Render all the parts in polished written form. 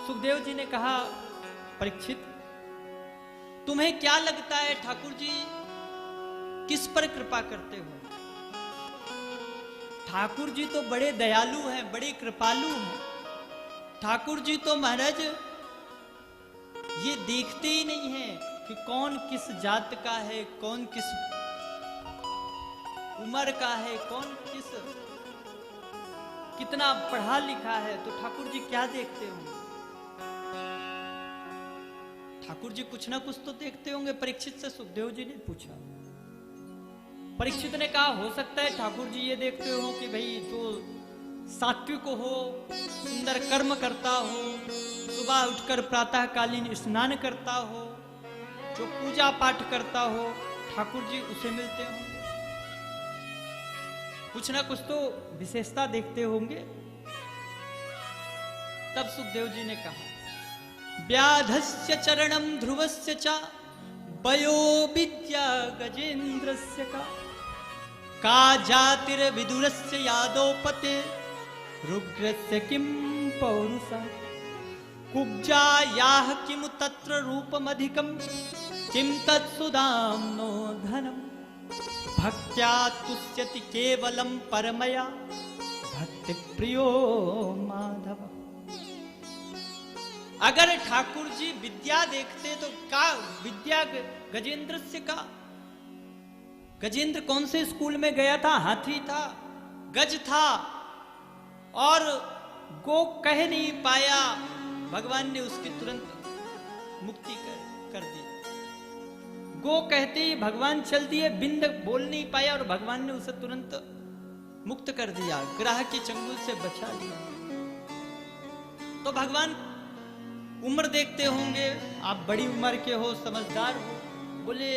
सुखदेव जी ने कहा, परीक्षित तुम्हें क्या लगता है ठाकुर जी किस पर कृपा करते हो? ठाकुर जी तो बड़े दयालु हैं, बड़े कृपालु हैं। ठाकुर जी तो महाराज ये देखते ही नहीं हैं कि कौन किस जात का है, कौन किस उम्र का है, कौन कितना पढ़ा लिखा है। तो ठाकुर जी क्या देखते होंगे? ठाकुर जी कुछ ना कुछ तो देखते होंगे। परीक्षित से सुखदेव जी ने पूछा। परीक्षित ने कहा, हो सकता है ठाकुर जी ये देखते हो कि भाई जो सात्विक हो, सुंदर कर्म करता हो, सुबह उठकर प्रातःकालीन स्नान करता हो, जो पूजा पाठ करता हो, ठाकुर जी उसे मिलते होंगे। कुछ ना कुछ तो विशेषता देखते होंगे। तब सुखदेव जी ने कहा, व्याधस्य चरणम ध्रुवस्य च वयो विद्या गजेन्द्रस्य का जातिर्विदुरस्य यादोपते रुद्रस्य किं पौरुषा कुब्जायाः किमु तत्र रूपमधिकं किं तत्सुदाम्नो धनम् भक्त्या तुष्यति केवलं परमया भक्ति प्रियो माधव। अगर ठाकुर जी विद्या देखते तो का विद्या गजेंद्र से का? गजेंद्र कौन से स्कूल में गया था? हाथी था, गज था और गो कह नहीं पाया। भगवान ने उसकी तुरंत मुक्ति कर दी। गो कहते ही भगवान चल दिए, बिंद बोल नहीं पाया और भगवान ने उसे तुरंत मुक्त कर दिया, ग्राह के चंगुल से बचा लिया। तो भगवान उम्र देखते होंगे। आप बड़ी उम्र के हो, समझदार हो। बोले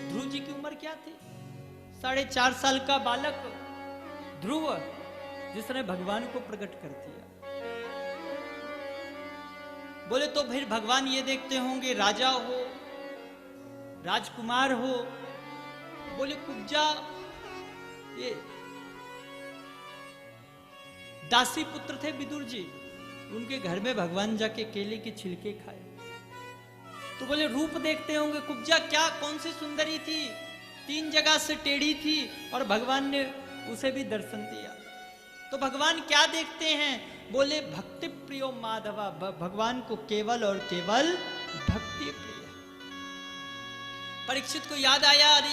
ध्रुव जी की उम्र क्या थी? 4.5 साल का बालक ध्रुव, जिसने भगवान को प्रकट कर दिया। बोले तो फिर भगवान ये देखते होंगे राजा हो, राजकुमार हो। बोले कुब्जा ये दासी पुत्र थे विदुर जी, उनके घर में भगवान जाके केले के छिलके खाए। तो बोले रूप देखते होंगे। कुब्जा क्या कौन सी सुंदरी थी, 3 जगह से टेढ़ी थी और भगवान ने उसे भी दर्शन दिया। तो भगवान क्या देखते हैं? बोले भक्ति प्रियो माधवा, भगवान को केवल और केवल भक्ति प्रिय। परीक्षित को याद आया, अरे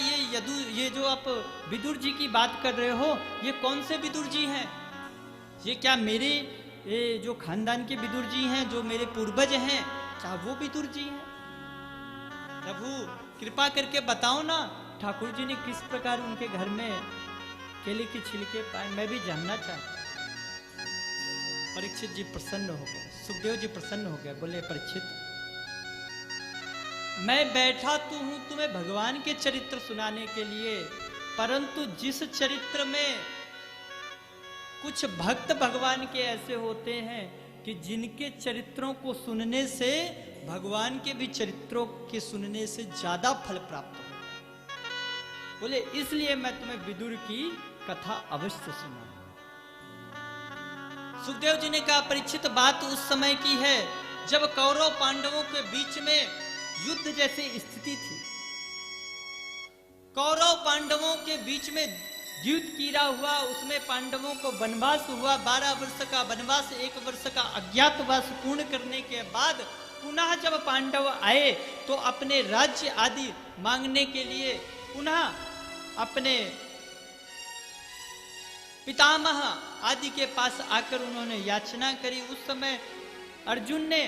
ये जो आप विदुर जी की बात कर रहे हो, ये कौन से विदुर जी हैं? ये क्या मेरे ये जो खानदान के विदुर जी हैं, जो मेरे पूर्वज हैं, क्या वो विदुर जी हैं? प्रभु कृपा करके बताओ ना, ठाकुर जी ने किस प्रकार उनके घर में केले के छिलके पाए, मैं भी जानना चाहता। परीक्षित जी प्रसन्न हो गए, सुखदेव जी प्रसन्न हो गए। बोले परीक्षित, मैं बैठा तो हूं तुम्हें भगवान के चरित्र सुनाने के लिए, परंतु जिस चरित्र में कुछ भक्त भगवान के ऐसे होते हैं कि जिनके चरित्रों को सुनने से भगवान के भी चरित्रों के सुनने से ज्यादा फल प्राप्त हो। बोले इसलिए मैं तुम्हें विदुर की कथा अवश्य सुना। सुखदेव जी ने कहा, परीक्षित बात उस समय की है जब कौरव पांडवों के बीच में युद्ध जैसी स्थिति थी। कौरव पांडवों के बीच में युद्ध कीड़ा हुआ, उसमें पांडवों को वनवास हुआ। 12 वर्ष का वनवास, 1 वर्ष का अज्ञातवास पूर्ण करने के बाद पुनः जब पांडव आए तो अपने राज्य आदि मांगने के लिए पुनः अपने पितामह आदि के पास आकर उन्होंने याचना करी। उस समय अर्जुन ने,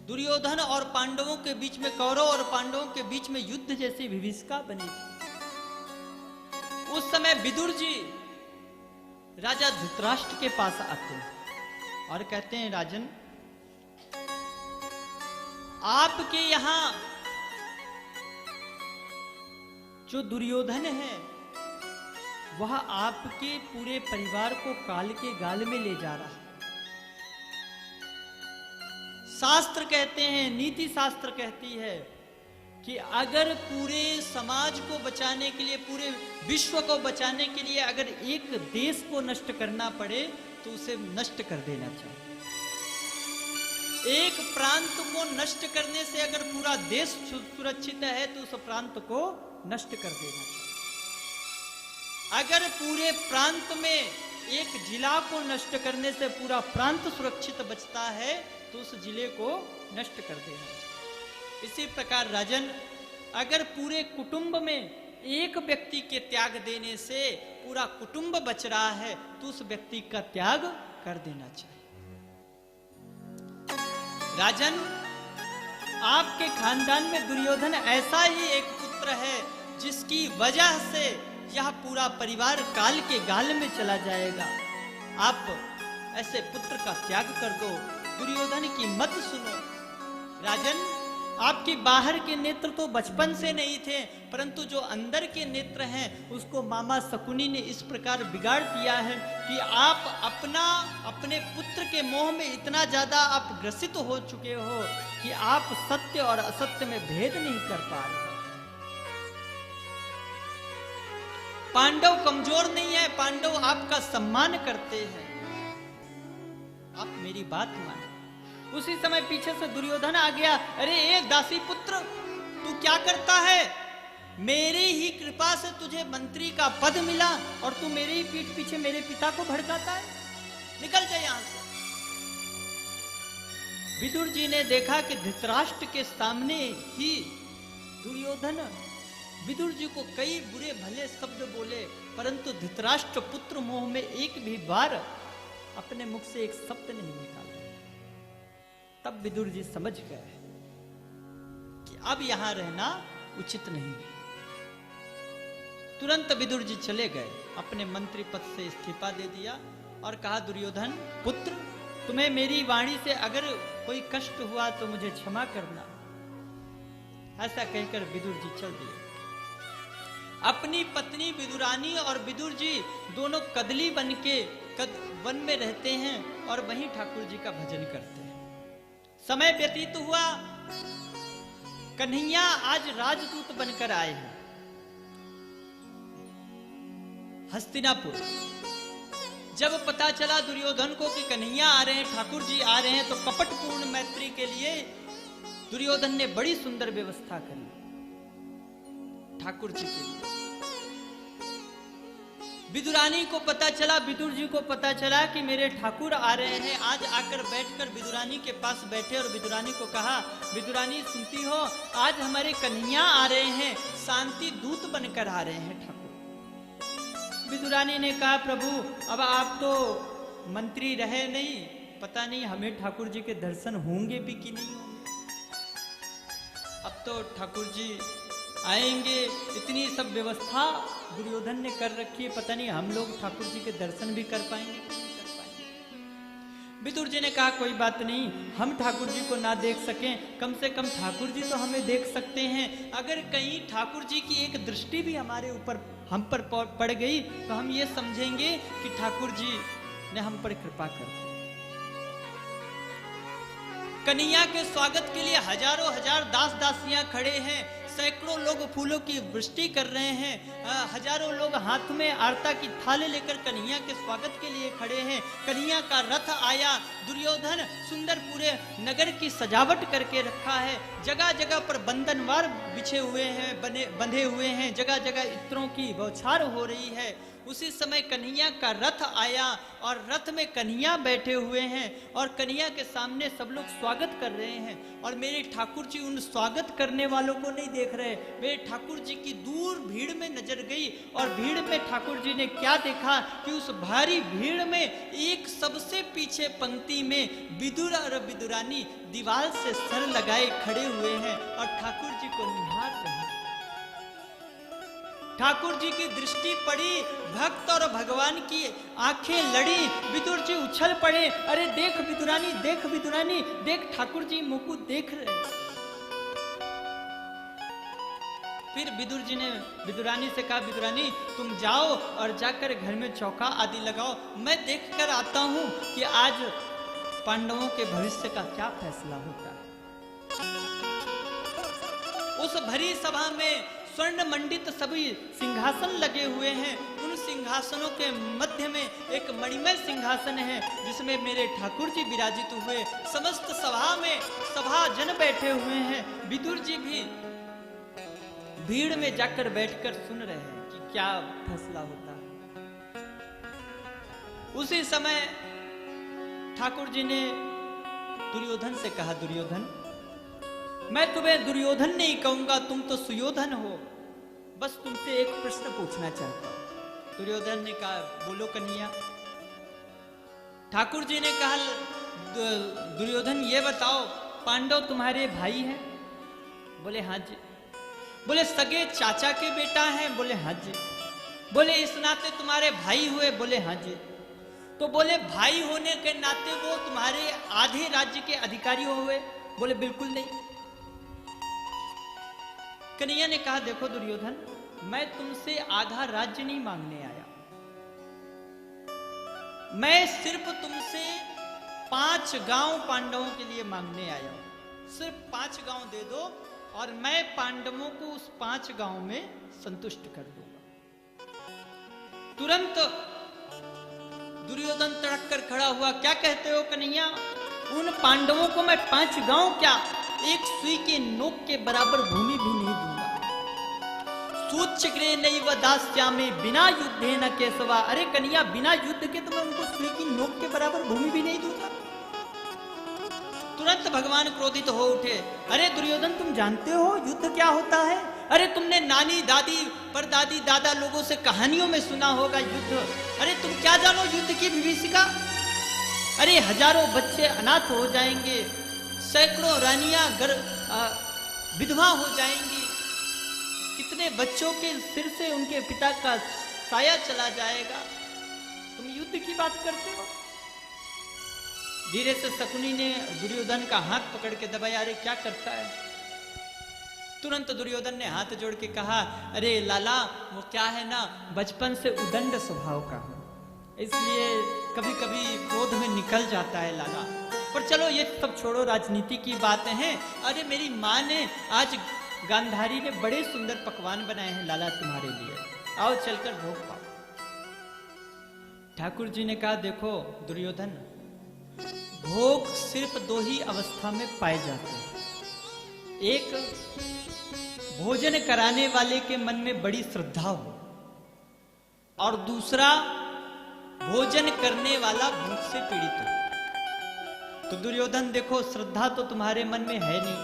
दुर्योधन और पांडवों के बीच में, कौरव और पांडवों के बीच में युद्ध जैसी विभीषिका बनी थी। उस समय विदुर जी राजा धृतराष्ट्र के पास आते हैं और कहते हैं, राजन आपके यहां जो दुर्योधन है वह आपके पूरे परिवार को काल के गाल में ले जा रहा है। शास्त्र कहते हैं, नीति शास्त्र कहती है कि अगर पूरे समाज को बचाने के लिए, पूरे विश्व को बचाने के लिए अगर एक देश को नष्ट करना पड़े तो उसे नष्ट कर देना चाहिए। एक प्रांत को नष्ट करने से अगर पूरा देश सुरक्षित है तो उस प्रांत को नष्ट कर देना चाहिए। अगर पूरे प्रांत में एक जिला को नष्ट करने से पूरा प्रांत सुरक्षित बचता है तो उस जिले को नष्ट कर देना चाहिए। इसी प्रकार राजन, अगर पूरे कुटुंब में एक व्यक्ति के त्याग देने से पूरा कुटुंब बच रहा है तो उस व्यक्ति का त्याग कर देना चाहिए। राजन, आपके खानदान में दुर्योधन ऐसा ही एक पुत्र है जिसकी वजह से यह पूरा परिवार काल के गाल में चला जाएगा। आप ऐसे पुत्र का त्याग कर दो, दुर्योधन की मत सुनो। राजन, आपके बाहर के नेत्र तो बचपन से नहीं थे, परंतु जो अंदर के नेत्र हैं उसको मामा शकुनी ने इस प्रकार बिगाड़ दिया है कि आप अपने पुत्र के मोह में इतना ज्यादा आप ग्रसित हो चुके हो कि आप सत्य और असत्य में भेद नहीं कर पा रहे। पांडव कमजोर नहीं है, पांडव आपका सम्मान करते हैं। आप मेरी बात मानो। उसी समय पीछे से दुर्योधन आ गया। अरे एक दासी पुत्र, तू क्या करता है? मेरी ही कृपा से तुझे मंत्री का पद मिला और तू मेरे ही पीठ पीछे मेरे पिता को भड़काता है। निकल जाए यहां से। विदुर जी ने देखा कि धृतराष्ट्र के सामने ही दुर्योधन विदुर जी को कई बुरे भले शब्द बोले, परंतु धृतराष्ट्र पुत्र मोह में एक भी बार अपने मुख से एक शब्द नहीं निकाला। तब विदुर जी समझ गए कि अब यहां रहना उचित नहीं है। तुरंत विदुर जी चले गए, अपने मंत्री पद से इस्तीफा दे दिया और कहा, दुर्योधन पुत्र, तुम्हें मेरी वाणी से अगर कोई कष्ट हुआ तो मुझे क्षमा करना। ऐसा कहकर विदुर जी चल दिए। अपनी पत्नी विदुरानी और विदुर जी दोनों कदली बन के वन में रहते हैं और वहीं ठाकुर जी का भजन करते हैं। समय व्यतीत हुआ, कन्हैया आज राजदूत बनकर आए हैं हस्तिनापुर। जब पता चला दुर्योधन को कि कन्हैया आ रहे हैं, ठाकुर जी आ रहे हैं, तो कपटपूर्ण मैत्री के लिए दुर्योधन ने बड़ी सुंदर व्यवस्था करी ठाकुर जी के लिए। विदुरानी को पता चला, विदुर जी को पता चला कि मेरे ठाकुर आ रहे हैं। आज आकर बैठकर विदुरानी के पास बैठे और विदुरानी को कहा, विदुरानी सुनती हो, आज हमारे कन्हैया आ रहे हैं, शांति दूत बनकर आ रहे हैं ठाकुर। विदुरानी ने कहा, प्रभु अब आप तो मंत्री रहे नहीं, पता नहीं हमें ठाकुर जी के दर्शन होंगे भी कि नहीं होंगे। अब तो ठाकुर जी आएंगे, इतनी सब व्यवस्था दुर्योधन ने कर रखी है, पता नहीं हम लोग ठाकुर जी के दर्शन भी कर पाएंगे कि नहीं कर पाएंगे। विदुर जी ने कहा, कोई बात नहीं, हम ठाकुर जी को ना देख सकें, कम से कम ठाकुर जी तो हमें देख सकते हैं। अगर कहीं ठाकुर जी की एक दृष्टि भी हमारे ऊपर हम पर पड़ गई तो हम ये समझेंगे कि ठाकुर जी ने हम पर कृपा कर दी। कन्हैया के स्वागत के लिए हजारों हजार दास दासियां खड़े हैं, सैकड़ों लोग फूलों की वृष्टि कर रहे हैं, हजारों लोग हाथ में आरता की थाली लेकर कन्हैया के स्वागत के लिए खड़े हैं। कन्हैया का रथ आया, दुर्योधन सुंदर पूरे नगर की सजावट करके रखा है, जगह जगह पर बंधनवार बिछे हुए हैं, बंधे हुए हैं, जगह जगह इत्रों की बौछार हो रही है। उसी समय कन्हैया का रथ आया और रथ में कन्हैया बैठे हुए हैं और कन्हैया के सामने सब लोग स्वागत कर रहे हैं। और मेरे ठाकुर जी उन स्वागत करने वालों को नहीं देख रहे, मेरे ठाकुर जी की दूर भीड़ में नजर गई और भीड़ में ठाकुर जी ने क्या देखा कि उस भारी भीड़ में एक सबसे पीछे पंक्ति में विदुर और विदुरानी दीवार से सर लगाए खड़े हुए हैं और ठाकुर जी को निहार रहे हैं। ठाकुर जी की दृष्टि पड़ी, भक्त और भगवान की आंखें लड़ी, विदुर जी उछल पड़े, अरे देख विदुरानी, देख विदुरानी, देख ठाकुर जी मुझको देख रहे। फिर विदुर जी ने विदुरानी से कहा, विदुरानी तुम जाओ और जाकर घर में चौका आदि लगाओ, मैं देखकर आता हूं कि आज पांडवों के भविष्य का क्या फैसला होता है। उस भरी सभा में स्वर्ण मंडित सभी सिंहासन लगे हुए हैं। उन सिंहासनों के मध्य में एक मणिमय सिंहासन है जिसमें मेरे ठाकुर जी विराजित हुए। समस्त सभा में सभाजन बैठे हुए हैं। विदुर जी भी भीड़ में जाकर बैठकर सुन रहे हैं कि क्या फैसला होता है। उसी समय ठाकुर जी ने दुर्योधन से कहा, दुर्योधन, मैं तुम्हें दुर्योधन नहीं कहूंगा, तुम तो सुयोधन हो। बस तुमसे एक प्रश्न पूछना चाहता हूं। दुर्योधन ने कहा, बोलो कन्हैया। ठाकुर जी ने कहा, दुर्योधन ये बताओ, पांडव तुम्हारे भाई हैं? बोले हाँ जी। बोले सगे चाचा के बेटा हैं? बोले हाँ जी। बोले इस नाते तुम्हारे भाई हुए? बोले हाँ जी। तो बोले भाई होने के नाते वो तुम्हारे आधे राज्य के अधिकारी हुए? बोले बिल्कुल नहीं। कन्हैया ने कहा, देखो दुर्योधन, मैं तुमसे आधा राज्य नहीं मांगने आया, मैं सिर्फ तुमसे 5 गांव पांडवों के लिए मांगने आया हूं। सिर्फ 5 गांव दे दो और मैं पांडवों को उस 5 गांव में संतुष्ट कर दूंगा। तुरंत दुर्योधन तड़क कर खड़ा हुआ, क्या कहते हो कन्हैया? उन पांडवों को मैं 5 गांव क्या, एक सुई के नोक के बराबर भूमि भी नहीं दूंगा। सूच्यग्रे नैव दास्यामि बिना युद्धे न केशवा। अरे कन्हैया, बिना युद्ध के तो मैं उनको सुई की नोक के बराबर भूमि भी नहीं दूंगा। तुरंत भगवान क्रोधित हो उठे, अरे दुर्योधन, तुम जानते हो युद्ध क्या होता है? अरे तुमने नानी दादी परदादी दादा लोगों से कहानियों में सुना होगा युद्ध। अरे तुम क्या जानो युद्ध की विभीषिका? अरे हजारों बच्चे अनाथ हो जाएंगे, सैकड़ों रानियां विधवा हो जाएंगी, कितने बच्चों के सिर से उनके पिता का साया चला जाएगा। तुम युद्ध की बात करते हो? धीरे से शकुनी ने दुर्योधन का हाथ पकड़ के दबाया, अरे क्या करता है? तुरंत दुर्योधन ने हाथ जोड़ के कहा, अरे लाला, वो क्या है ना, बचपन से उदंड स्वभाव का हूं, इसलिए कभी कभी क्रोध में निकल जाता है लाला। पर चलो ये सब छोड़ो, राजनीति की बातें हैं। अरे मेरी माँ ने आज, गांधारी ने बड़े सुंदर पकवान बनाए हैं लाला तुम्हारे लिए, आओ चलकर भोग पाओ। ठाकुर जी ने कहा, देखो दुर्योधन, भोग सिर्फ 2 ही अवस्था में पाए जाते हैं। एक, भोजन कराने वाले के मन में बड़ी श्रद्धा हो, और दूसरा, भोजन करने वाला भूख से पीड़ित हो। तो दुर्योधन देखो, श्रद्धा तो तुम्हारे मन में है नहीं,